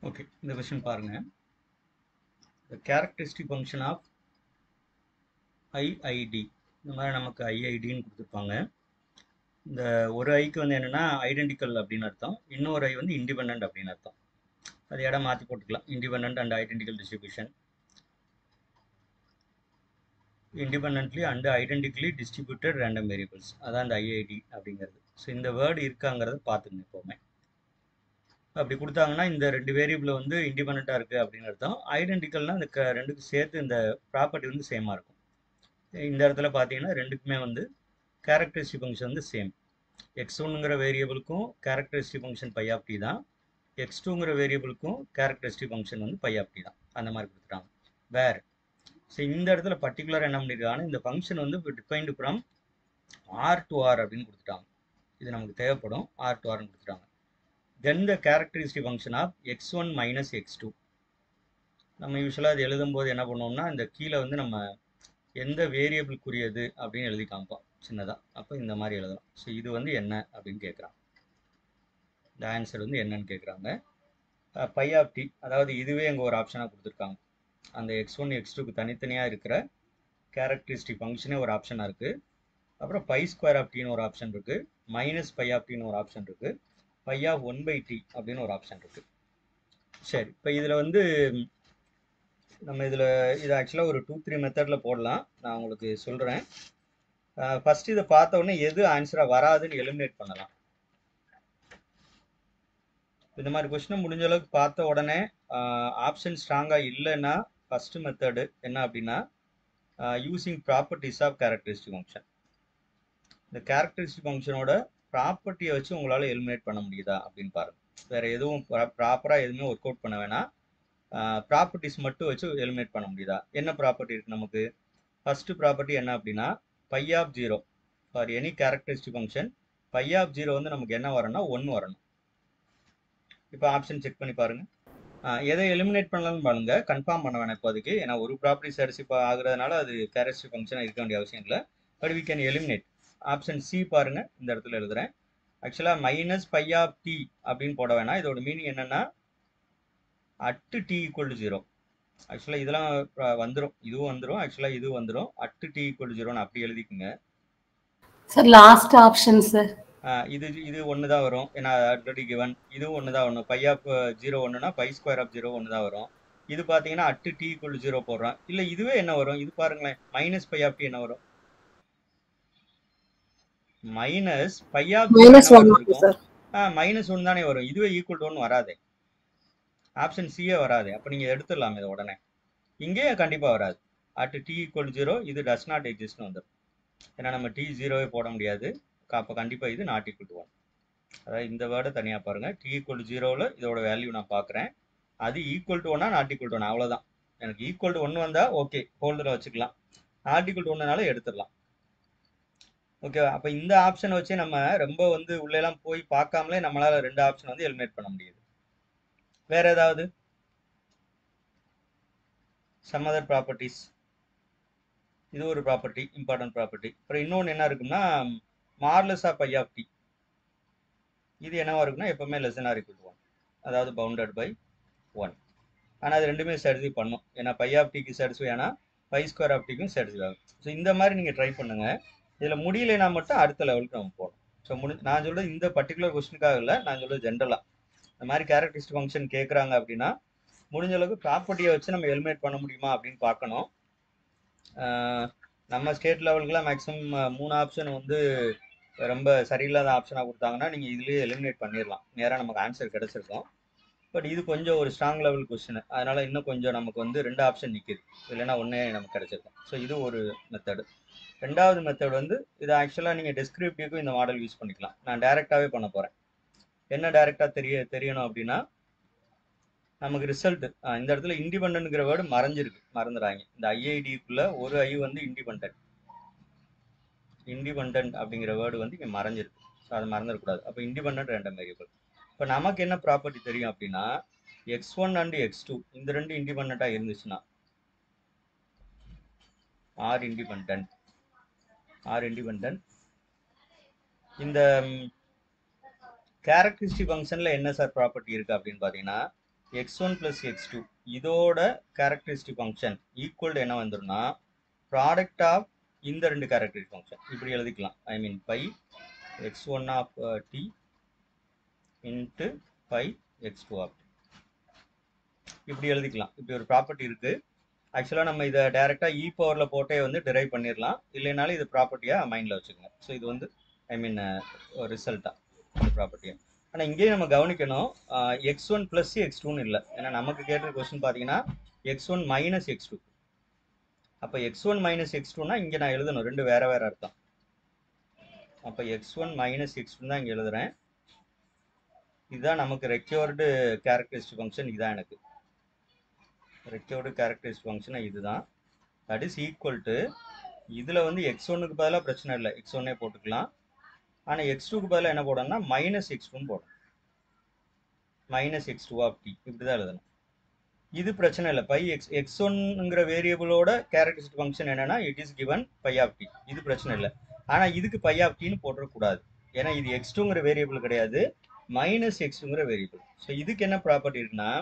Okay, இந்த question பாருங்க. The characteristic function of IID. இந்த மாதிரி நமக்கு IIDன்னு கொடுத்துருப்பாங்க. இந்த ஒரு ஐக்கு வந்து என்னன்னா ஐடென்டிக்கல் அப்படின்னு அர்த்தம், இன்னொரு ஐ வந்து இண்டிபெண்ட் அப்படின்னு அர்த்தம். அது இடம் மாற்றி போட்டுக்கலாம். Independent and identical distribution, independently and identically distributed random variables, அதான் அந்த ஐஐடி அப்படிங்கிறது. ஸோ இந்த வேர்டு இருக்காங்கிறத பார்த்துங்க எப்போவுமே. அப்படி கொடுத்தாங்கன்னா இந்த ரெண்டு வேரியபிள் வந்து இண்டிபெண்ட்டாக இருக்குது அப்படின்னு அர்த்தம். ஐடென்டிக்கல்னால் இந்த ரெண்டுக்கும் சேர்த்து இந்த ப்ராப்பர்ட்டி வந்து சேமாக இருக்கும். இந்த இடத்துல பார்த்தீங்கன்னா ரெண்டுக்குமே வந்து கேரக்டரிஸ்டிக் ஃபங்க்ஷன் வந்து சேம். x1ங்கிற வேரியபிளுக்கும் characteristic function phi of t தான், x2ங்கிற வேரியபிளுக்கும் கேரக்டரிஸ்டிக் ஃபங்க்ஷன் வந்து பை ஆஃப் டி தான். அந்த மாதிரி கொடுத்துட்டாங்க. வேர் ஸோ இந்த இடத்துல பர்டிகுலர் என்ன பண்ணியிருக்காங்கன்னா இந்த ஃபங்க்ஷன் வந்து defined from R to R அப்படின்னு கொடுத்துட்டாங்க. இது நமக்கு தேவைப்படும், ஆர் டு ஆர்னு கொடுத்துட்டாங்க. Then the characteristic function of x1 minus x2. நம்ம யூஸ்வலாக அது எழுதும்போது என்ன பண்ணுவோம்னா இந்த கீழே வந்து நம்ம எந்த வேரியபிள்க்குரியது அப்படின்னு எழுதி காமிப்போம் சின்னதாக. அப்போ இந்த மாதிரி எழுதலாம். ஸோ இது வந்து என்ன அப்படின்னு கேட்குறாங்க. இந்த ஆன்சர் வந்து என்னன்னு கேட்குறாங்க. பை ஆஃப் டி, அதாவது இதுவே அங்கே ஒரு ஆப்ஷனாக கொடுத்துருக்காங்க. அந்த x1 x2க்கு தனித்தனியாக இருக்கிற கேரக்டரிஸ்டிக் ஃபங்க்ஷனே ஒரு ஆப்ஷனாக இருக்குது. அப்புறம் பை ஸ்கொயர் ஆஃப் டின்னு ஒரு ஆப்ஷன் இருக்குது, மைனஸ் பை ஆஃப் டின்னு ஒரு ஆப்ஷன் இருக்குது, பை ஆஃப் 1/t அப்படின்னு ஒரு ஆப்ஷன் இருக்குது. சரி, இப்போ இதில் வந்து நம்ம இதில் இது ஆக்சுவலாக ஒரு 2-3 மெத்தடில் போடலாம். நான் உங்களுக்கு சொல்கிறேன். ஃபஸ்ட் இதை பார்த்த உடனே எது ஆன்சராக வராதுன்னு எலிமினேட் பண்ணலாம். இந்த மாதிரி கொஸ்டினை முடிஞ்ச அளவுக்கு பார்த்த உடனே ஆப்ஷன் ஸ்ட்ராங்காக இல்லைன்னா ஃபஸ்ட்டு மெத்தடு என்ன அப்படின்னா using properties of characteristic function. இந்த கேரக்டரிஸ்டிக் ஃபங்க்ஷனோட ப்ராப்பர்ட்டியை வச்சு உங்களால் எலிமினேட் பண்ண முடியுதா அப்படின்னு பாருங்கள். வேறு எதுவும் ப்ராப்பராக எதுவுமே ஒர்க் அவுட் பண்ண வேணாம், ப்ராப்பர்ட்டிஸ் மட்டும் வச்சு எலிமினேட் பண்ண முடியுதா. என்ன ப்ராப்பர்ட்டி இருக்குது நமக்கு? ஃபஸ்ட்டு ப்ராப்பர்ட்டி என்ன அப்படின்னா phi of 0 for any characteristic function. Phi of 0 வந்து நமக்கு என்ன வரணும்னா 1 வரணும். இப்போ ஆப்ஷன் செக் பண்ணி பாருங்கள். எதை எலிமினேட் பண்ணலாம்னு பாருங்க, கன்ஃபார்ம் பண்ண வேணாம் இப்போதைக்கு. ஏன்னா ஒரு ப்ராப்பர்ட்டி சாட்டிஸ்ஃபை ஆகுறதுனால அது கேரக்டரிஸ்டிக் ஃபங்க்ஷனாக இருக்க வேண்டிய அவசியம் இல்லை. But we can eliminate. Option C பாருங்கள், இந்த இடத்துல எழுதுகிறேன். ஆக்சுவலாக மைனஸ் பை ஆஃப் டி அப்படின்னு போட வேணாம். இதோட மீனிங் என்னென்னா அட்டு டி ஈக்குவல் டு 0. ஆக்சுவலாக இதெல்லாம் வந்துடும், இதுவும் வந்துடும், ஆக்சுவலாக இதுவும் வந்துடும். அட்டு டி ஈக்குவல் டு 0ன்னு அப்படி எழுதிக்குங்க சார். Last option sir. இது ஒன்று தான் வரும், ஏன்னா ஆல்ரெடி கிவன். இதுவும் ஒன்று தான் வரும். பை ஆஃப் 0 ஒன்றுனா பை ஸ்கொயர் ஆஃப் 0 ஒன்று தான் வரும். இது பார்த்தீங்கன்னா அட்டு டி ஈக்குவல் டு 0 போடுறோம். இல்லை இதுவே என்ன வரும், இது பாருங்களேன், மைனஸ் பை ஆஃப் டி என்ன வரும்? மைனஸ் பை ஆஃப் 0 என்ன இருக்கும்? மைனஸ் 1 தானே வரும். இதுவே ஈக்குவல் டு 1 வராது, ஆப்ஷன் சியே வராது. அப்போ நீங்கள் எடுத்துடலாம் இதை உடனே. இங்கே கண்டிப்பாக வராது. அட் டி ஈக்குவல் டு 0 இது டஸ் நாட் எக்ஸிஸ்ட்னு வந்துடும். ஏன்னா நம்ம டி 0வே போட முடியாது. அப்போ கண்டிப்பாக இது நாட் ஈக்குவல் டு 1. அதாவது இந்த வேர்டை தனியாக பாருங்கள். டி ஈக்குவல் டு 0வில் இதோட வேல்யூ நான் பார்க்குறேன். அது equal to 1 not equal to 1 அவ்வளோதான். எனக்கு ஈக்குவல் டு 1 வந்தால் ஓகே, ஹோல்டரில் வச்சுக்கலாம். நாட் ஈக்குவல் டு 1னால எடுத்துடலாம். ஓகேவா? அப்போ இந்த ஆப்ஷனை வச்சு நம்ம ரொம்ப வந்து உள்ளெல்லாம் போய் பார்க்காமலே நம்மளால் ரெண்டு ஆப்ஷன் வந்து எலிமினேட் பண்ண முடியுது. வேறு ஏதாவது சம் அதர் ப்ராப்பர்ட்டிஸ்? இது ஒரு ப்ராப்பர்ட்டி, இம்பார்ட்டன்ட் ப்ராப்பர்ட்டி. அப்புறம் இன்னொன்று என்ன இருக்குன்னா modulus of phi of T. இது என்னவா இருக்குன்னா எப்பவுமே less than or equal to 1, அதாவது பவுண்டட் பை 1. ஆனால் அது ரெண்டுமே சாட்டிஸ்ஃபை பண்ணும். ஏன்னா பை ஆஃப் டிக்கு சாட்டிஸ்ஃபை ஆனால் பை ஸ்கொயர் ஆஃப் டிக்கும் சாட்டிஸ்ஃபை ஆகும். ஸோ இந்த மாதிரி நீங்கள் ட்ரை பண்ணுங்கள். இதில் முடியலைன்னா மட்டும் அடுத்த லெவலுக்கு நம்ம போகணும். ஸோ நான் சொல்கிறது இந்த பர்டிகுலர் கொஸ்டினுக்காக இல்லை, நான் சொல்கிறது ஜென்ரலாக. இந்த மாதிரி கேரக்டரிஸ்டிக் ஃபங்க்ஷன் கேட்குறாங்க அப்படின்னா முடிஞ்ச அளவுக்கு ப்ராப்பர்ட்டியை வச்சு நம்ம எலிமினேட் பண்ண முடியுமா அப்படின்னு பார்க்கணும். நம்ம ஸ்டேட் லெவலுக்குலாம் மேக்ஸிமம் 3 ஆப்ஷன் வந்து ரொம்ப சரியில்லாத ஆப்ஷனாக கொடுத்தாங்கன்னா நீங்கள் இதுலேயே எலிமினேட் பண்ணிடலாம், நேராக நமக்கு ஆன்சர் கிடச்சிருக்கும். பட் இது கொஞ்சம் ஒரு ஸ்ட்ராங் லெவல் கொஸ்டின், அதனால் இன்னும் கொஞ்சம் நமக்கு வந்து 2 ஆப்ஷன் நிற்கிது, இல்லைன்னா ஒன்றே நமக்கு கிடச்சிருக்கும். ஸோ இது ஒரு மெத்தடு. ரெண்டாவது மெத்தட் வந்து இது ஆக்சுவலாக நீங்கள் டெஸ்கிரிப்டிவ்க்கும் இந்த மாடல் யூஸ் பண்ணிக்கலாம். நான் டைரெக்டாகவே பண்ண போகிறேன். என்ன டைரெக்டாக தெரியணும் அப்படின்னா நமக்கு ரிசல்ட் இந்த இடத்துல இண்டிபெண்ட்ங்கிற வேர்டு மறந்துடுறாங்க. இந்த ஐஐடிக்குள்ள ஒரு ஐ வந்து இண்டிபெண்ட் அப்படிங்கிற வேர்டு வந்து இங்கே மறைஞ்சிருக்கு. ஸோ அதை மறந்துடக்கூடாது. அப்போ இண்டிபெண்ட் ரேண்டம் வேரியபிள். இப்போ நமக்கு என்ன ப்ராப்பர்ட்டி தெரியும் அப்படின்னா x1 அண்ட் x2 இந்த ரெண்டு இண்டிபெண்ட்டாக இருந்துச்சுன்னா ஆர் இண்டிபெண்ட். இந்த கேரக்டரிஸ்டிக் ஃபங்க்ஷனில் என்ன சார் ப்ராப்பர்ட்டி இருக்குது அப்படின்னு பார்த்தீங்கன்னா x1 plus x2 இதோட கேரக்டரிஸ்டிக் ஃபங்க்ஷன் ஈக்குவல் என்ன வந்துரும்னா ப்ராடக்ட் ஆஃப் இந்த ரெண்டு கேரக்டரிஸ்டிக் ஃபங்க்ஷன் இப்படி எழுதிக்கலாம். I mean phi x1 of t into phi x2 of t இப்படி எழுதிக்கலாம். இப்படி ஒரு ப்ராப்பர்ட்டி இருக்கு. ஆக்சுவலாக நம்ம இதை டைரெக்டாக இ பவரில் போட்டே வந்து டிரைவ் பண்ணிடலாம். இல்லைனாலும் இது ப்ராப்பர்ட்டியாக மைண்டில் வச்சுக்கோங்க. ஸோ இது வந்து ஐ மீன் ரிசல்ட்டாக இந்த ப்ராப்பர்ட்டியாக. ஆனால் இங்கேயும் நம்ம கவனிக்கணும், x1 ப்ளஸ் x2ன்னு இல்லை. ஏன்னா நமக்கு கேட்ட கொஸ்டின் பார்த்தீங்கன்னா x1 மைனஸ் x2. அப்போ x1 மைனஸ் x2னா இங்கே நான் எழுதணும், ரெண்டு வேற வேற அர்த்தம். அப்போ x1 மைனஸ் x2 தான் இங்கே எழுதுறேன். இதுதான் நமக்கு ரெக்யூர்டு கேரக்டரிஸ்டிக் ஃபங்க்ஷன். இதுதான் எனக்கு ரெக்யூர்டு கேரக்டரிஸ்டிக் ஃபங்க்ஷன் இதுதான். தட் இஸ் ஈக்குவல் டு இதில் வந்து x1க்கு பதிலாக பிரச்சனை இல்லை, x1 போட்டுக்கலாம். ஆனால் x2க்கு பதிலாக என்ன போடணும்னா மைனஸ் x2 போடணும். மைனஸ் x2 ஆஃப் t இப்படி தான் எழுதணும். இது பிரச்சனை இல்லை. பை x1ங்கிற வேரியபிளோட கேரக்டரிஸ்டிக் ஃபங்க்ஷன் என்னன்னா it is given by phi t. இது பிரச்சனை இல்லை. ஆனால் இதுக்கு பை ஆஃப் டின்னு போட்டுறக்கூடாது. ஏன்னா இது x2ங்கிற வேரியபிள் கிடையாது, மைனஸ் x2ங்கிற வேரியபிள். ஸோ இதுக்கு என்ன ப்ராப்பர்ட்டி இருக்குன்னா,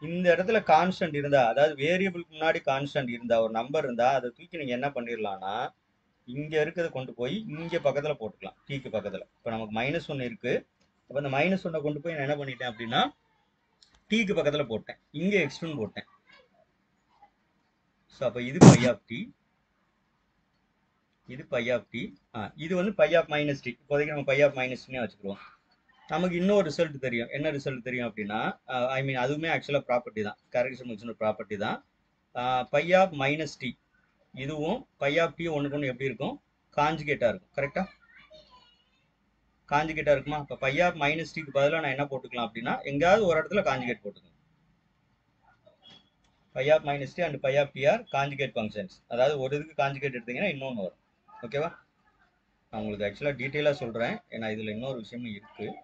இந்த இடத்துல கான்ஸ்டன்ட் இருந்தா, அதாவது வேரியபிளுக்கு முன்னாடி கான்ஸ்டன்ட் இருந்தா, ஒரு நம்பர் இருந்தா அதை தூக்கி நீங்க என்ன பண்ணிடலாம்னா இங்க இருக்கிறத கொண்டு போய் இங்க பக்கத்துல போட்டுக்கலாம், டீக்கு பக்கத்துல. இப்போ நமக்கு -1 இருக்கு. அப்போ இந்த -1 கொண்டு போய் நான் என்ன பண்ணிட்டேன் அப்படின்னா டீக்கு பக்கத்துல போட்டேன், இங்க x2 போட்டேன். ஸோ அப்போ இது பை ஆஃப் டி, இது பை ஆஃப் டி, இது வந்து பை ஆஃப் மைனஸ் டி. இப்போதைக்கு நம்ம பை ஆஃப் மைனஸ் டீனே வச்சுக்கிறோம். நமக்கு இன்னொரு ரிசல்ட் தெரியும். என்ன ரிசல்ட் தெரியும் அப்படின்னா, ஐ மீன் அதுவுமே ஆக்சுவலாக ப்ராப்பர்ட்டி தான், கேரக்டரிஸ்டிக் ஃபங்க்ஷன் ப்ராப்பர்ட்டி தான். பை ஆஃப் மைனஸ் டி இதுவும் பை ஆஃப் டி ஒன்றுக்கு ஒன்று எப்படி இருக்கும், காஞ்சுகேட்டாக இருக்கும். கரெக்டா? காஞ்சுகேட்டாக இருக்குமா? இப்போ பை ஆஃப் மைனஸ் டிக்கு பதிலாக நான் என்ன போட்டுக்கலாம் அப்படின்னா எங்கேயாவது ஒரு இடத்துல காஞ்சுகேட் போட்டுக்கணும். Phi of minus T and phi of T are conjugate functions. அதாவது ஒரு இதுக்கு காஞ்சுகேட் எடுத்தீங்கன்னா இன்னொன்று வரும். ஓகேவா? நான் உங்களுக்கு ஆக்சுவலாக டீட்டெயிலாக சொல்கிறேன், ஏன்னா இதில் இன்னொரு விஷயமும் இருக்குது.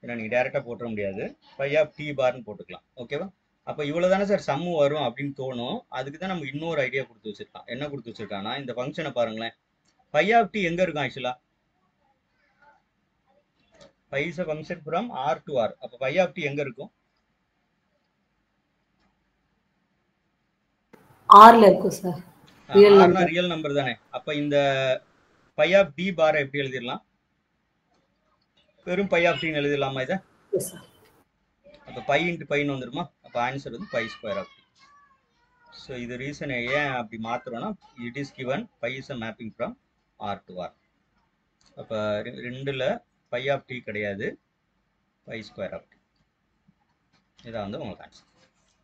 ஏன்னா நீங்கள் டேரெக்டாக போட்டுற முடியாது, பை ஆஃப் டி பார்னு போட்டுக்கலாம். ஓகேவா? அப்போ இவ்வளோ தானே சார் சம்மு வரும் அப்படின்னு தோணும். அதுக்கு தான் நம்ம இன்னொரு ஐடியா கொடுத்து வச்சிருக்கான். என்ன கொடுத்து வச்சிருக்கான்னா, இந்த ஃபங்க்ஷனை பாருங்களேன். பை ஆஃப் டி எங்கே இருக்கும் ஆக்சுவலாக? Phi is a function from r to r. அப்போ பை ஆஃப் டி எங்கே இருக்கும்? ஆர்ல இருக்கும் சார். ரியல் நம்பர் தானே. அப்போ இந்த பை ஆஃப் டி பாரை எப்படி எழுதிடலாம்? வெறும் பை ஆஃப் டின்னு எழுதிடலாமா இதை? அப்போ பை இன்ட்டு பைன்னு வந்துருமா? அப்போ ஆன்சர் வந்து phi square of t. So இது ரீசன் ஏன் அப்படி மாற்றுறோன்னா, it is given by is a mapping from R to R. அப்போ ரெண்டில் பை ஆஃப் டி கிடையாது, பை ஸ்கொயர் ஆஃப் டி. இதான் வந்து உங்களுக்கு ஆன்சர்.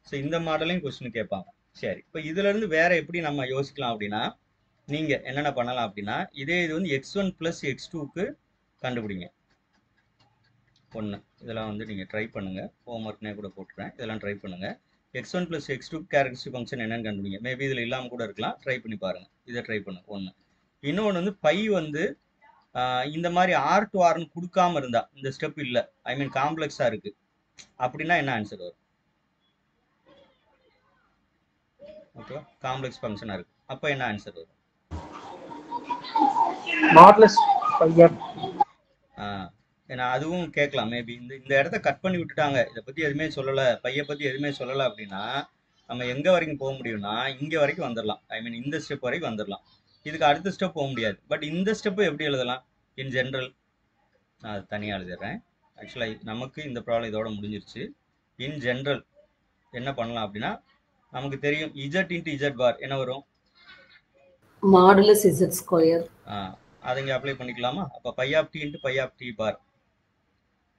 ஸோ இந்த மாடலையும் கொஸ்டின் கேட்பாங்க. சரி, இப்போ இதுலேருந்து வேற எப்படி நம்ம யோசிக்கலாம் அப்படின்னா, நீங்கள் என்னென்ன பண்ணலாம் அப்படின்னா, இதே இது வந்து x1 ப்ளஸ் x2க்கு கண்டுபிடிங்க. ஒன்று இதெல்லாம் வந்து நீங்கள் ட்ரை பண்ணுங்கள், ஹோம்ஒர்க்னே கூட போட்டுறேன், இதெல்லாம் ட்ரை பண்ணுங்கள். x1 plus x2 characteristic function என்னன்னு கண்டுபிடிங்க. மேபி இதில் இல்லாமல் கூட இருக்கலாம், ட்ரை பண்ணி பாருங்கள். இதை ட்ரை பண்ணுங்க. ஒன்று. இன்னொன்று வந்து பை வந்து இந்த மாதிரி ஆர் டு ஆர்னு கொடுக்காம இருந்தா, இந்த ஸ்டெப் இல்லை, ஐ மீன் காம்ப்ளெக்ஸாக இருக்குது அப்படின்னா என்ன ஆன்சர் வரும்? ஓகேவா? காம்ப்ளெக்ஸ் ஃபங்க்ஷனாக இருக்குது, அப்போ என்ன ஆன்சர் வரும்? ஏன்னா அதுவும் கேட்கலாம். மேபி இந்த இடத்த கட் பண்ணி விட்டுட்டாங்க, இதை பற்றி எதுவுமே சொல்லலை, பையை பற்றி எதுவுமே சொல்லலை அப்படின்னா நம்ம எங்கே வரைக்கும் போக முடியும்னா இங்கே வரைக்கும் வந்துடலாம். ஐ மீன் இந்த ஸ்டெப் வரைக்கும் வந்துடலாம். இதுக்கு அடுத்த ஸ்டெப் போக முடியாது. பட் இந்த ஸ்டெப்பு எப்படி எழுதலாம் இன் ஜென்ரல்? நான் அது தனியாக எழுதிடுறேன். ஆக்சுவலாக நமக்கு இந்த ப்ராப்ளம் இதோட முடிஞ்சிருச்சு. இன் ஜென்ரல் என்ன பண்ணலாம் அப்படின்னா, நமக்கு தெரியும் z இன்ட்டு z பார் என்ன வரும்? Modulus z square. அதை இங்கே அப்ளை பண்ணிக்கலாமா? அப்போ phi of t into phi of t bar,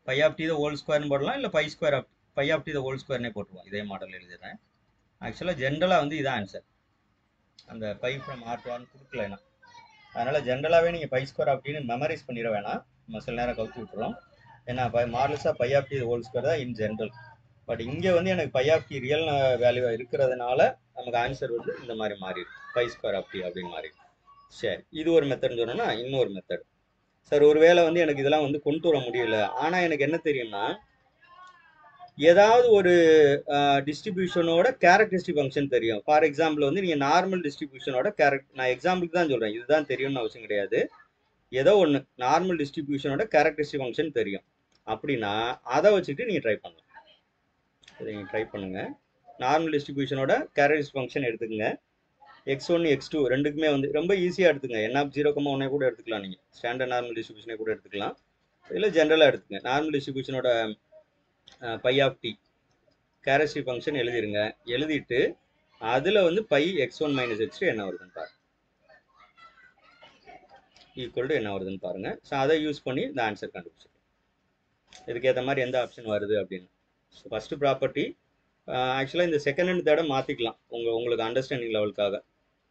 phi of t the whole ஸ்கொயர்னு போடலாம், இல்லை phi square of phi of t the whole ஸ்கொயர்னே போட்டுருவோம். இதே மாடல் எழுதிடுறேன். ஆக்சுவலாக ஜென்ரலாக வந்து இதான் ஆன்சர். அந்த பை ஃப்ரம் ஆர் டு ஆர்னு கொடுக்கலன்னா, அதனால் ஜென்ரலாகவே நீங்கள் பை ஸ்கொயர் ஆஃப் டின்னு மெமரைஸ் பண்ணிட வேணாம், நம்ம சில நேரம் கவுத்து விட்டுறோம். ஏன்னா மாடலஸாக phi of t whole square தான் இன் ஜென்ரல். பட் இங்கே வந்து எனக்கு பை ஆஃப் டி ரியல் வேல்யூவாக இருக்கிறதுனால நமக்கு ஆன்சர் வந்து இந்த மாதிரி மாறிடும், பை ஸ்கொயர் ஆஃப் டி அப்படின்னு மாறிடும். சரி, இது ஒரு மெத்தட்னு சொன்னோன்னா இன்னொரு மெத்தட். சார் ஒருவேளை வந்து எனக்கு இதெல்லாம் வந்து கொண்டு வர முடியல, ஆனால் எனக்கு என்ன தெரியும்னா, ஏதாவது ஒரு டிஸ்ட்ரிபியூஷனோட கேரக்டரிஸ்டிக் ஃபங்க்ஷன் தெரியும். ஃபார் எக்ஸாம்பிள் வந்து நீங்கள் நார்மல் டிஸ்ட்ரிபியூஷனோட நான் எக்ஸாம்பிளுக்கு தான் சொல்கிறேன், இதுதான் தெரியும்னு அவசியம் கிடையாது. ஏதோ ஒன்று நார்மல் டிஸ்ட்ரிபியூஷனோட கேரக்டரிஸ்டிக் ஃபங்க்ஷன் தெரியும் அப்படின்னா அதை வச்சுட்டு நீங்கள் ட்ரை பண்ணலாம். இதை நீங்கள் ட்ரை பண்ணுங்கள். நார்மல் டிஸ்ட்ரிபியூஷனோட கேரக்டரிஸ்டிக் ஃபங்க்ஷன் எடுத்துக்கங்க. x1 x2 ரெண்டுக்குமே வந்து ரொம்ப ஈஸியாக எடுத்துங்க. n(0,1) கூட எடுத்துக்கலாம். நீங்கள் ஸ்டாண்டர்ட் நார்மல் டிஸ்ட்ரிபியூஷனே கூட எடுத்துக்கலாம். இதில் ஜென்ரலாக எடுத்துங்க. நார்மல் டிஸ்ட்ரிபியூஷனோட phi of t characteristic function எழுதிருங்க. எழுதிட்டு அதில் வந்து பை x1 மைனஸ் x2 என்ன வருதுன்னு பாருங்க, ஈக்குவல் டு என்ன வருதுன்னு பாருங்க. ஸோ அதை யூஸ் பண்ணி இந்த ஆன்சர் கண்டுபிடிச்சிருக்கேன். இதுக்கு ஏற்ற மாதிரி எந்த ஆப்ஷன் வருது அப்படின்னு. ஸோ ஃபஸ்ட்டு ப்ராப்பர்ட்டி ஆக்சுவலாக இந்த செகண்ட் அண்ட் தேர்டை மாற்றிக்கலாம் உங்களுக்கு அண்டர்ஸ்டாண்டிங் லெவலுக்காக.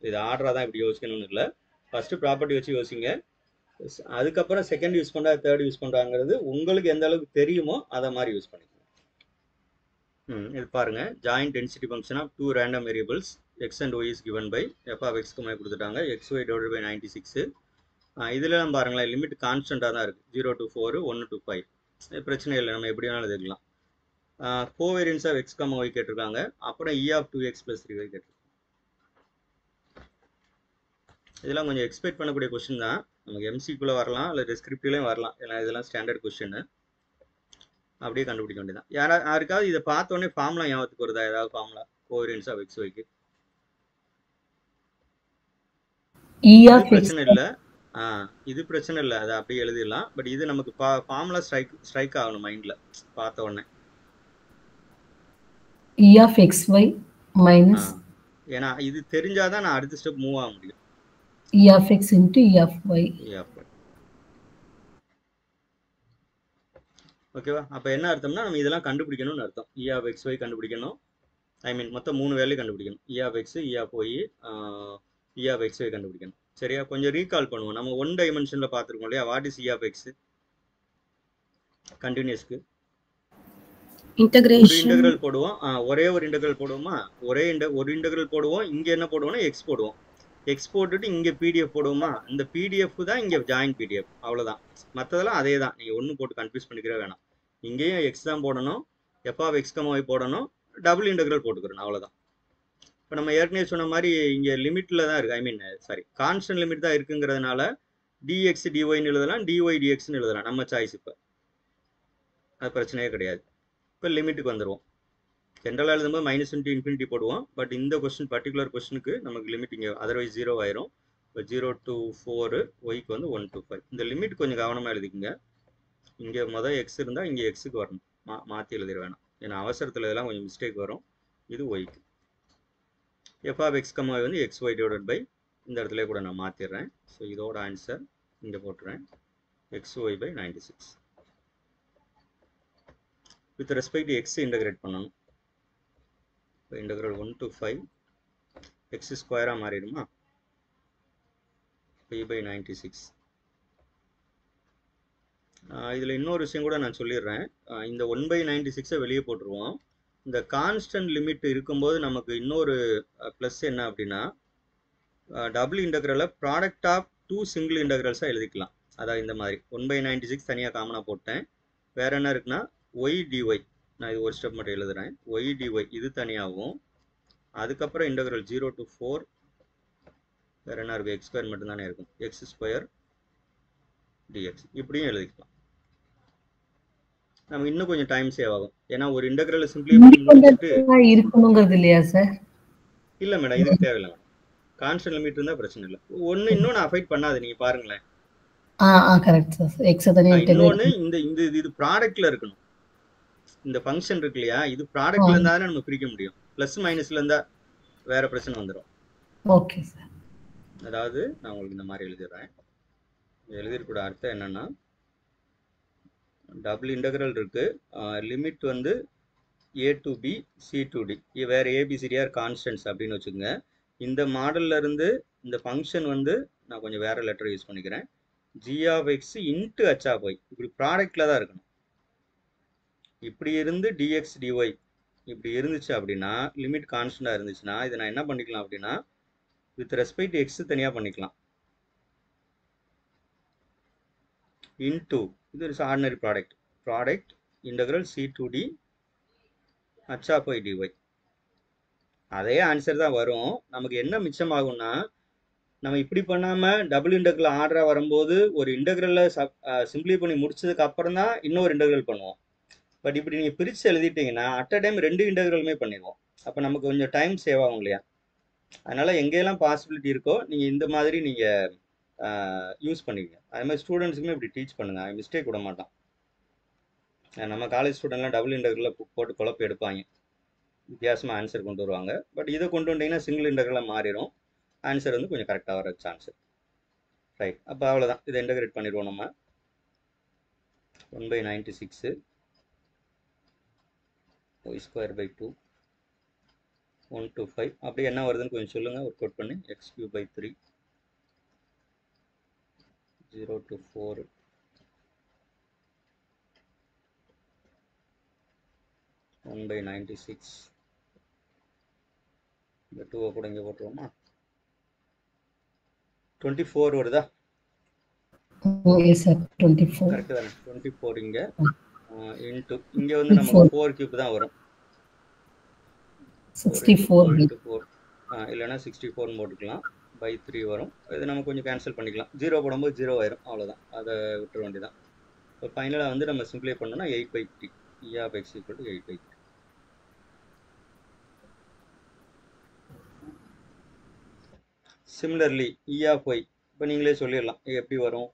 இது ஆர்டராக தான் இப்படி யோசிக்கணும்னு இல்லை. ஃபஸ்ட்டு ப்ராப்பர்ட்டி வச்சு யோசிங்க. அதுக்கப்புறம் செகண்ட் யூஸ் பண்ணுறா தேர்ட் யூஸ் பண்ணுறாங்கிறது உங்களுக்கு எந்த அளவுக்கு தெரியுமோ அதை மாதிரி யூஸ் பண்ணிக்கணும். இது பாருங்க, joint density function of 2 random variables X and Y is given by F of எக்ஸ்க்கு மாதிரி கொடுத்துட்டாங்க. xy divide by 96. இதெல்லாம் பாருங்களேன், லிமிட் கான்ஸ்டண்ட்டாக தான் இருக்குது. 0 to 4, 1 to 5. பிரச்சனை இல்லை, நம்ம எப்படி வேணாலும் எடுக்கலாம். Covariance of X comma Y கேட்டிருக்காங்க. அப்புறம் இ ஆஃப் 2x + 3y கேட்டிருக்காங்க. இதெல்லாம் கொஞ்சம் எக்ஸ்பெக்ட் பண்ணக்கூடிய கொஸ்டின் தான். நமக்கு எம்சிக்குள்ளே வரலாம், இல்லை டிஸ்கிரிப்டிவ்லேயும் வரலாம். ஏன்னா இதெல்லாம் ஸ்டாண்டர்ட் கொஸ்டின். அப்படியே கண்டுபிடிக்க வேண்டியதான். யாருக்காவது இதை பார்த்தோன்னே ஃபார்முலா ஞாபகத்துக்கு வருதா? ஏதாவது ஃபார்முலா கோவேரியன்ஸ் ஆஃப் எக்ஸ் ஒய்க்கு? பிரச்சனை இல்லை. இது பிரச்சனை இல்லை, அதை அப்படியே எழுதிடலாம். பட் இது நமக்கு ஃபார்முலா ஸ்ட்ரைக் ஆகணும் மைண்டில் பார்த்த உடனே. E of xy minus ஏன்னா இது தெரிஞ்சாதான் நான் அடுத்த ஸ்டெப் மூவ் ஆக முடியும். E of x into E of y. ஓகேவா? அப்போ என்ன அர்த்தம்னா நம்ம இதெல்லாம் கண்டுபிடிக்கணும்னு அர்த்தம். E of xy கண்டுபிடிக்கணும். ஐ மீன் மொத்தம் 3 வேல்யூ கண்டுபிடிக்கணும். E of x, E of y, E of xy கண்டுபிடிக்கணும். சரியா? கொஞ்சம் ரீகால் பண்ணுவோம். நம்ம 1 டைமென்ஷனில் பார்த்துருக்கோம் இல்லையா? What is E of x? கண்டினியூஸ்க்கு இன்டெகிரல் போடுவோம். ஒரே ஒரு இன்டெகிரல் போடுவோமா? ஒரு இன்டெகிரல் போடுவோம். இங்கே என்ன போடுவோம்னா எக்ஸ் போடுவோம். எக்ஸ் போட்டுட்டு இங்கே பிடிஎஃப் போடுவோமா? இந்த பிடிஎஃப் தான் இங்கே ஜாயின் பிடிஎஃப். அவ்வளோதான். மற்றதெல்லாம் அதே தான். நீங்கள் ஒன்றும் போட்டு கன்ஃபியூஸ் பண்ணிக்கிற வேணாம். இங்கேயும் எக்ஸ் தான் போடணும். F of X comma Y போடணும். டபுள் இன்டெகிரல் போட்டுக்கிறோம். அவ்வளோதான். இப்போ நம்ம ஏற்கனவே சொன்ன மாதிரி இங்கே லிமிட்டில் தான் இருக்குது. ஐ மீன் கான்ஸ்டன்ட் லிமிட் தான் இருக்குங்கிறதுனால டிஎக்ஸ் டிஒய்னு எழுதலாம், டிஒய் டிஎக்ஸ்னு எழுதலாம். நம்ம சாய்ஸ். இப்போ அது பிரச்சனையே கிடையாது. இப்போ லிமிட்டுக்கு வந்துடுவோம். ஜென்ரலாக எழுதும்போது -∞ போடுவோம். பட் இந்த கொஸ்டின் பர்டிகுலர் கொஸ்டினுக்கு நமக்கு லிமிட் இங்கே அதர்வைஸ் 0 ஆயிரும். இப்போ 0 to 4, ஒய்க்கு வந்து 1 to 5. இந்த லிமிட் கொஞ்சம் கவனமாக எழுதிக்கங்க. இங்கே மொதல் எக்ஸ் இருந்தால் இங்கே எக்ஸுக்கு வரணும். மாற்றி எழுதிட வேணாம். ஏன்னா அவசரத்தில் இதெல்லாம் கொஞ்சம் மிஸ்டேக் வரும். இது ஒய்க்கு. எஃப் ஆஃப் எக்ஸ் கமா வந்து xy டிவைடட் பை இந்த இடத்துல கூட நான் மாற்றிடுறேன். ஸோ இதோட ஆன்சர் இங்கே போட்டுறேன். xy by 96. With respect X integrate பண்ணணும். இப்போ இன்டகிரல் 1 to 5 எக்ஸ் ஸ்கொயராக மாறிடுமா? 3/96. இதில் இன்னொரு விஷயம் கூட நான் சொல்லிடுறேன். இந்த 1/96 வெளியே போட்டுருவோம். இந்த கான்ஸ்டன்ட் லிமிட் இருக்கும்போது நமக்கு இன்னொரு ப்ளஸ் என்ன அப்படின்னா, டபுள் இன்டகிரலை ப்ராடக்ட் ஆஃப் 2 சிங்கிள் இன்டகிரல்ஸாக எழுதிக்கலாம். அதாவது இந்த மாதிரி 1/96 தனியாக காமனாக போட்டேன். வேற என்ன இருக்குன்னா ஒய் டிஒய். நான் இது ஒரு ஸ்டெப் மட்டும் எழுதுறேன். ஒய் டிஒய் இது தனியாகவும், அதுக்கப்புறம் இன்டகிரல் 0 to 4 வேற என்ன இருக்கும்? எக்ஸ் ஸ்கொயர் மட்டும்தானே இருக்கும். எக்ஸ் ஸ்கொயர் டிஎக்ஸ் இப்படியும் எழுதிக்கலாம். நமக்கு இன்னும் கொஞ்சம் டைம் சேவ் ஆகும். ஏன்னா ஒரு இன்டகிரலை சிம்பிளிஃபை பண்ணிட்டு இருக்கணுங்கிறது இல்லையா சார்? இல்லை மேடம், இதுக்கு தேவையில்லை மேடம். கான்ஸ்டன்ட் லிமிட் இருந்தால் பிரச்சனை இல்லை. ஒன்று இன்னொன்று அஃபெக்ட் பண்ணாது. நீங்கள் பாருங்களேன். Correct sir. எக்ஸ் தனியாக இன்னொன்று இந்த இது ப்ராடக்ட்ல இருக்கணும். இந்த ஃபங்க்ஷன் இருக்கு இல்லையா, இது ப்ராடக்ட்ல இருந்தா தானே நம்ம பிரிக்க முடியும். பிளஸ் மைனஸ்ல இருந்தா வேற பிரச்சனை வந்துடும். Okay sir. அதாவது நான் உங்களுக்கு இந்த மாதிரி எழுதிடுறேன். எழுதிருக்கூட அர்த்தம் என்னன்னா, டபுள் இன்டகிரல் இருக்கு. லிமிட் வந்து a to b, c to d. வேற ஏபிசிடிஆர் கான்ஸ்டன்ட்ஸ் அப்படின்னு வச்சுக்கோங்க. இந்த மாடல்ல இருந்து இந்த ஃபங்க்ஷன் வந்து நான் கொஞ்சம் வேற லெட்டர் யூஸ் பண்ணிக்கிறேன். g of x into h of y. இப்படி ப்ராடக்ட்ல தான் இருக்கணும். இப்படி இருந்து dx dy இப்படி இருந்துச்சு அப்படின்னா, லிமிட் கான்ஸ்டன்டா இருந்துச்சுன்னா, இதை நான் என்ன பண்ணிக்கலாம் அப்படின்னா, வித் ரெஸ்பெக்ட் எக்ஸ் தனியாக பண்ணிக்கலாம். இன்டூ இது ஒரு ordinary product integral c to d h of y dy. அதே ஆன்சர் தான் வரும். நமக்கு என்ன மிச்சமாகும்னா, நம்ம இப்படி பண்ணாமல் டபுள் இன்டகிரல் ஆர்டராக வரும்போது ஒரு இன்டகிரலை சிம்பிளை பண்ணி முடிச்சதுக்கு அப்புறம் தான் இன்னொரு இன்டகிரல் பண்ணுவோம். பட் இப்படி நீங்கள் பிரித்து எழுதிட்டீங்கன்னா அட் அ டைம் 2 இன்டகிரலுமே பண்ணிடுவோம். அப்போ நமக்கு கொஞ்சம் டைம் சேவ் ஆகும் இல்லையா? அதனால் எங்கெல்லாம் பாசிபிலிட்டி இருக்கோ நீங்கள் இந்த மாதிரி நீங்கள் யூஸ் பண்ணிக்கங்க. அதே மாதிரி ஸ்டூடெண்ட்ஸுக்குமே இப்படி டீச் பண்ணுங்கள். மிஸ்டேக் விட மாட்டான். நம்ம காலேஜ் ஸ்டூடெண்ட்லாம் டபுள் இன்டகிரலில் போட்டு குழப்பி எடுப்பாங்க. வித்தியாசமாக ஆன்சர் கொண்டு வருவாங்க. பட் இதை கொண்டு வந்தீங்கன்னா சிங்கிள் இன்டகிரலாக மாறிடும். ஆன்சர் வந்து கொஞ்சம் கரெக்டாக வர சான்ஸ். ரைட். அப்போ அவ்வளோதான். இதை இன்டகிரேட் பண்ணிடுவோம் நம்ம. 1/96 y²/2 125. அப்படியே என்ன வருதுன்னு கொஞ்சம் சொல்லுங்கள். ஒர்க் அவுட் பண்ணி. x³ 3 0 to 4 1/96. இந்த 2 கூட இங்கே போட்டுருவோமா? 24 வருதா? Yes sir 24. கரெக்டு தானே? 24 இங்கே இன்ட்டு இங்கே வந்து நமக்கு 4³ தான் வரும். 64 4 × 4 இல்லைன்னா 64 போட்டுக்கலாம். பை 3 வரும். இது நம்ம கொஞ்சம் கேன்சல் பண்ணிக்கலாம். 0 போடும்போது 0 ஆயிரும். அவ்வளோதான். அதை விட்டுற வேண்டியதான். இப்போ ஃபைனலாக வந்து நம்ம சிம்ப்ளை பண்ணோம்னா 8/3. E(x) = 8/3. சிமிலர்லி E(y) இப்போ நீங்களே சொல்லிடலாம். எப்படி வரும்?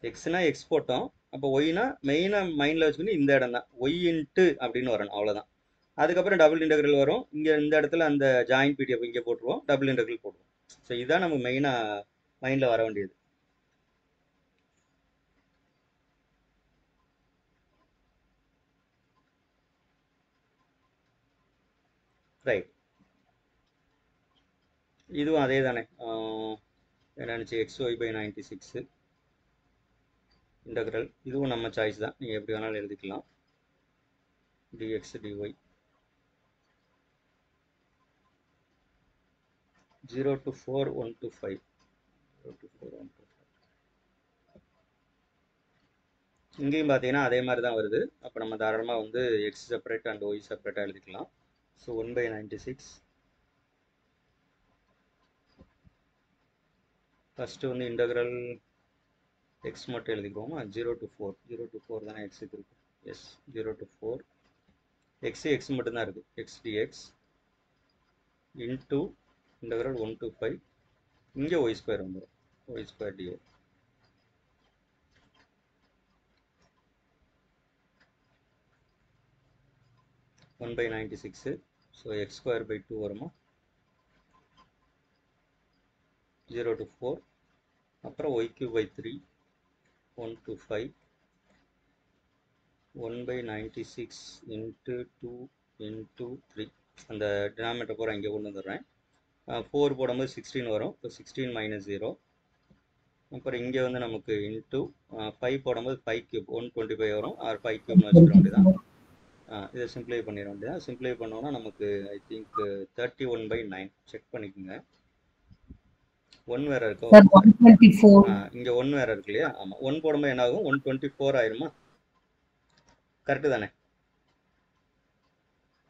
எக்ஸ்னா எக்ஸ் போட்டோம். அப்போ ஒய்னா மெயினாக மைண்டில் வச்சுக்கிட்டு இந்த இடம் தான் ஒய் இன்ட்டு அப்படின்னு வரணும். அவ்வளோதான். அதுக்கப்புறம் டபுள் இன்டகிரல் வரும். இங்கே இந்த இடத்துல அந்த ஜாயின் பிடிஎஃப் இங்கே போட்டுருவோம். டபுள் இன்டகிரல் போட்டுருவோம். ஸோ இதுதான் நம்ம மெயினாக மைண்டில் வர வேண்டியது. ரைட். இதுவும் அதே தானே. என்னச்சு xy/96 இன்டகிரல். இதுவும் நம்ம சாய்ஸ் தான். நீங்கள் எப்படி வேணாலும் எழுதிக்கலாம். dx dy 0 to 4 1 to 5 0 to 4 1 to 5. இங்கேயும் பார்த்தீங்கன்னா அதே மாதிரி தான் வருது. அப்போ நம்ம தாராளமாக வந்து எக்ஸ் செப்பரேட் அண்ட் ஒய் செப்பரேட்டாக எழுதிக்கலாம். ஸோ 1/96 ஃபஸ்ட்டு வந்து இன்டகிரல் எக்ஸ் மட்டும் எழுதிக்குவோமா? 0 to 4 0 to 4 தானே எக்ஸுக்கு இருக்கு. எஸ் 0 to 4 எக்ஸ் மட்டும்தான் இருக்குது. X dx into integral 1 to 5 இங்கே y² வந்துடும். y² dy 1/96. ஸோ x²/2 வருமா? 0 to 4 அப்புறம் y³ 1 to 5 1/96 இன்ட்டு 2 இன்ட்டு 3. அந்த டினாமினேட்டர் பூரா இங்கே கொண்டு வந்துடுறேன். 4 போடும்போது 16 வரும். இப்போ 16 - 0. அப்புறம் இங்கே வந்து நமக்கு இன்ட்டு 5 போடும்போது 5³ 125 வரும். ஆர் 5³ வச்சுக்க வேண்டியதான். இதை சிம்ப்ளை பண்ணிட வேண்டியதான். சிம்ப்ளை பண்ணோன்னா நமக்கு ஐ திங்க் 31/9. செக் பண்ணிக்கோங்க. 1 வேற இருக்கோ? இங்கே 1 வேற இருக்கு இல்லையா? ஆமாம். 1 போடும்போது என்ன ஆகும்? 124 ஆயிருமா? கரெக்டு தானே?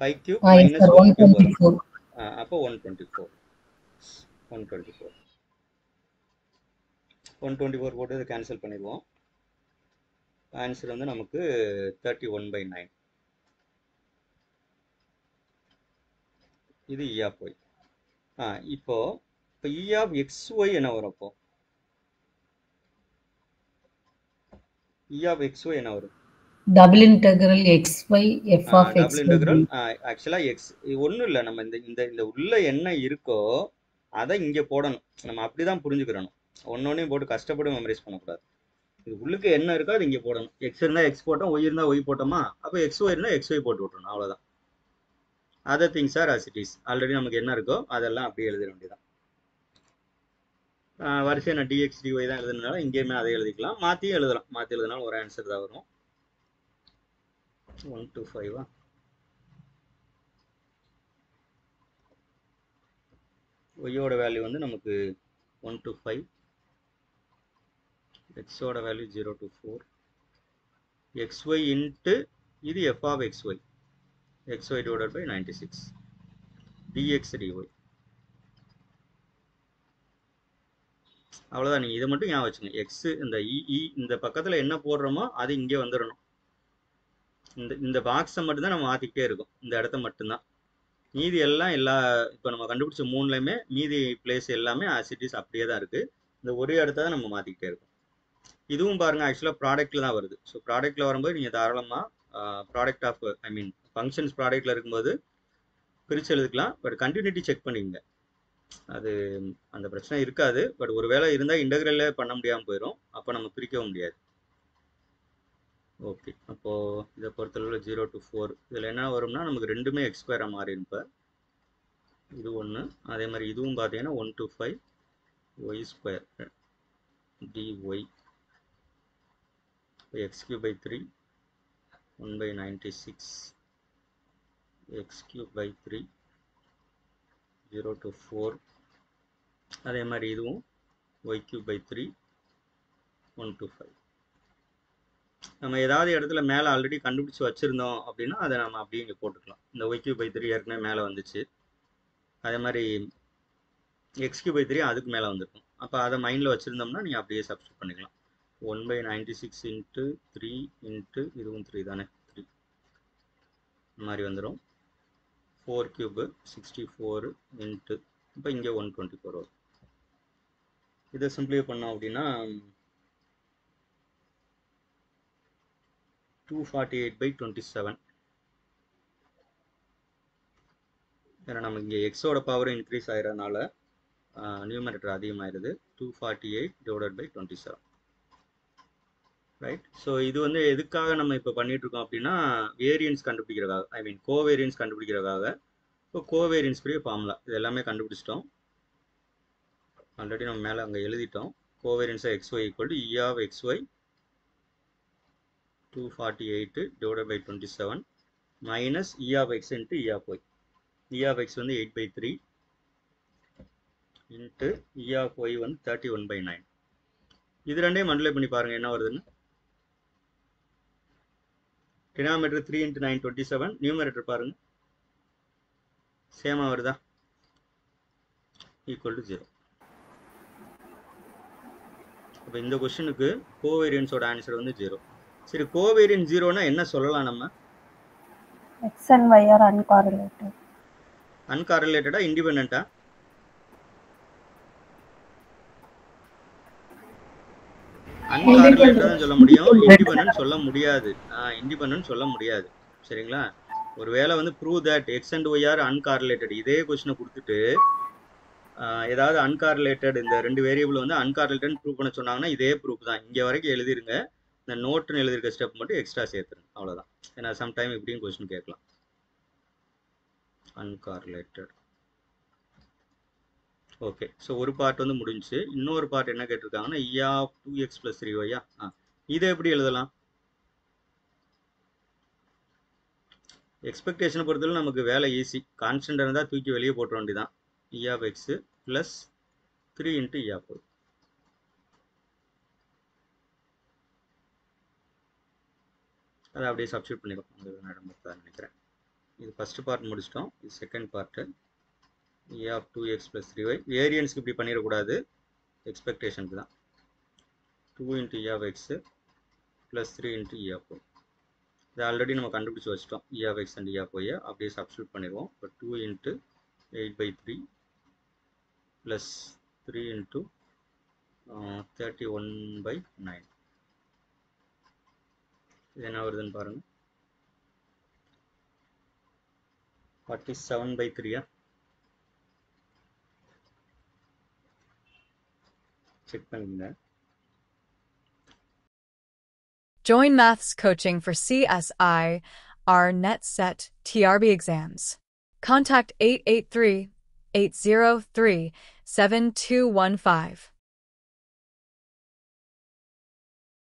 5³ - 1³ வரும். அப்போ 124 போட்டு இதை கேன்சல் பண்ணிடுவோம். ஆன்சர் வந்து நமக்கு 31/9. இது E(y). இப்போ E(xy) என்ன வரும்? அப்போ E(xy) என்ன வரும்? Double integral xy f of x. Double integral ஆக்சுவலாக எக்ஸ் ஒன்றும் இல்லை. நம்ம இந்த உள்ள என்ன இருக்கோ அதை இங்கே போடணும். நம்ம அப்படிதான் புரிஞ்சுக்கிறணும். ஒன்னொன்னையும் போட்டு கஷ்டப்பட்டு மெமரைஸ் பண்ணக்கூடாது. இது உள்ளுக்கு என்ன இருக்கோ அது இங்கே போடணும். எக்ஸ் இருந்தால் எக்ஸ் போட்டோம், ஒய் இருந்தால் ஒய் போட்டோமா? அப்போ xy இருந்தால் xy போட்டு விட்டுறணும். அவ்வளோதான். Other things are as it is. Already நமக்கு என்ன இருக்கோ அதெல்லாம் அப்படியே எழுத வேண்டியதான். வரிசையை நான் dx dy தான் எழுதுனால இங்கேயுமே அதை எழுதிக்கலாம். மாற்றியும் எழுதலாம். மாற்றி எழுதினாலும் ஒரு ஆன்சர் தான் வரும். 1 to 5 ஒய்யோட வேல்யூ வந்து நமக்கு 1 to 5. எக்ஸோட வேல்யூ 0 to 4. xy இன்ட்டு இது f of xy divided by 96 dx dy. அவ்வளோதான். நீங்கள் இதை மட்டும் ஞாபகம் வச்சுங்க. எக்ஸ் இந்த இந்த பக்கத்தில் என்ன போடுறோமோ அது இங்கே வந்துடணும். இந்த பாக்ஸை மட்டும்தான் நம்ம மாற்றிக்கிட்டே இருக்கோம், இந்த இடத்த மட்டும்தான். மீதி எல்லாம் இப்போ நம்ம கண்டுபிடிச்ச 3லையுமே மீதி பிளேஸ் எல்லாமே ஆசிட்டிஸ் அப்படியே தான் இருக்குது. இந்த ஒரு இடத்த தான் நம்ம மாற்றிக்கிட்டே இருக்கோம். இதுவும் பாருங்கள், ஆக்சுவலாக ப்ராடக்ட்டில் தான் வருது. ஸோ ப்ராடக்ட்டில் வரும்போது நீங்கள் தாராளமாக ப்ராடக்ட் ஆஃப் ஃபங்க்ஷன்ஸ் ப்ராடக்ட்டில் இருக்கும்போது பிரித்து எழுதிக்கலாம். பட் கண்டினியூட்டி செக் பண்ணிக்கங்க, அது அந்த பிரச்சனை இருக்காது. பட் ஒரு வேளை இருந்தால் இன்டெக்ரலே பண்ண முடியாமல் போயிடும், அப்போ நம்ம பிரிக்கவும் முடியாது. ஓகே, அப்போது இதை பொறுத்தளவில் 0 to 4 இதில் என்ன வரும்னா நமக்கு ரெண்டுமே எக்ஸ் ஸ்கொயராக மாறிடும். இப்போ இது ஒன்று, அதே மாதிரி இதுவும் பார்த்தீங்கன்னா 1 to 5 Y square dy x cube by 3 1 by 96 x cube by 3 0 to 4. அதே மாதிரி இதுவும் y cube by 3 1 to 5. நம்ம ஏதாவது இடத்துல மேலே ஆல்ரெடி கண்டுபிடிச்சி வச்சுருந்தோம் அப்படின்னா அதை நம்ம அப்படியே இங்கே போட்டுக்கலாம். இந்த y cube by 3 ஏற்கனவே மேலே வந்துச்சு, அதே மாதிரி x cube by 3 அதுக்கு மேலே வந்துருக்கும். அப்போ அதை மைண்டில் வச்சுருந்தோம்னா நீங்கள் அப்படியே சப்ஸ்டிட் பண்ணிக்கலாம். 1 by 96 இன்ட்டு 3 இன்ட்டு இதுவும் 3 தானே, 3 இந்த மாதிரி வந்துடும். 4 cube 64 இன்ட்டு இப்போ இங்கே 124 வரும். இதை சிம்பிளை பண்ணோம் அப்படின்னா 248 by 27. ஏன்னா நம்ம இங்கே எக்ஸோட பவர் இன்க்ரீஸ் ஆகிறதுனால நியூமரேட்டர் அதிகமாகிடுது. 248 divided by 27. ரைட். ஸோ இது வந்து எதுக்காக நம்ம இப்போ பண்ணிகிட்ருக்கோம் அப்படின்னா வேரியன்ஸ் கண்டுபிடிக்கிறதுக்காக, கோவேரியன்ஸ் கண்டுபிடிக்கிறதுக்காக. இப்போ கோவேரியன்ஸ்க்குரிய ஃபார்முலா இது எல்லாமே கண்டுபிடிச்சிட்டோம். ஆல்ரெடி நம்ம மேலே அங்கே எழுதிட்டோம். கோவேரியன்ஸாக xy equal to E of xy 248 divided by 27 minus E of x into E of y. E of x வந்து 8 by 3 into E of y வந்து 31 by 9. இது ரெண்டையும் மல்டிப்ளை பண்ணி பாருங்கள் என்ன வருதுன்னு. டினாமினேட்டர் 3 இன்ட்டு 9 27, நியூமரேட்டர் பாருங்கள் சேமாக வருதா, ஈக்குவல் டு 0. அப்போ இந்த கொஸ்டினுக்கு கோவேரியன்ஸோட ஆன்சர் வந்து 0. சரி, கோவேரியன்ஸ் 0னா என்ன சொல்லலாம் நம்ம? x and y are uncorrelated. அன்காரலேட்டடா இண்டிபெண்டா? அன்காரலேட்டடா சொல்ல முடியும், இண்டிபெண்டன்ட் சொல்ல முடியாது. இண்டிபெண்டன்ட் சொல்ல முடியாது. சரிங்களா? ஒருவேளை வந்து prove that X and Y are uncorrelated, இதே கொஸ்டினை கொடுத்துட்டு ஏதாவது அன்காரலேட்டட் இந்த ரெண்டு வேரியபிள் வந்து அன்காரலேட்டட் ப்ரூவ் பண்ண சொன்னாங்கன்னா இதே ப்ரூஃப் தான். இங்கே வரைக்கும் எழுதிருங்க, இந்த நோட்டுன்னு எழுதிருக்க ஸ்டெப் மட்டும் எக்ஸ்ட்ரா சேர்த்துருங்க, அவ்வளோதான். ஏன்னா சம்டைம் இப்படியும் கொஸ்டின் கேட்கலாம். அன்காரலேட்டட். ஓகே, ஸோ ஒரு பார்ட் வந்து முடிஞ்சு. இன்னொரு பார்ட் என்ன கேட்டிருக்காங்கன்னா E of 2x plus 3y. இதை எப்படி எழுதலாம்? எக்ஸ்பெக்டேஷனை பொறுத்தவரை நமக்கு வேலை ஈஸி. கான்ஸ்டன்ட் இருந்தால் தூக்கி வெளியே போட்டுற வேண்டியதான். E of x plus 3 into E of y. அதை அப்படியே சப்ஸ்டியூட் பண்ணிக்கலாம். அது நினைக்கிறேன். இது ஃபஸ்ட்டு பார்ட் முடிச்சிட்டோம். இது second part. E of 2x plus 3y. வேரியன்ஸ்க்கு இப்படி பண்ணிடக்கூடாது, எக்ஸ்பெக்டேஷனுக்கு தான். 2 into E of x plus 3 into E of y. இது ஆல்ரெடி நம்ம கண்டுபிடிச்சி வச்சிட்டோம். E of x and E of y அப்படியே சப்ஸ்டியூட் பண்ணிடுவோம். இப்போ 2 into 8 by 3 plus 3 into 31 by 9. இது என்ன வருதுன்னு பாருங்கள். 47 by 3. செக் பண்ணுங்க. Join Maths coaching for CSI, R Net Set, TRB exams. Contact 883-803-7215.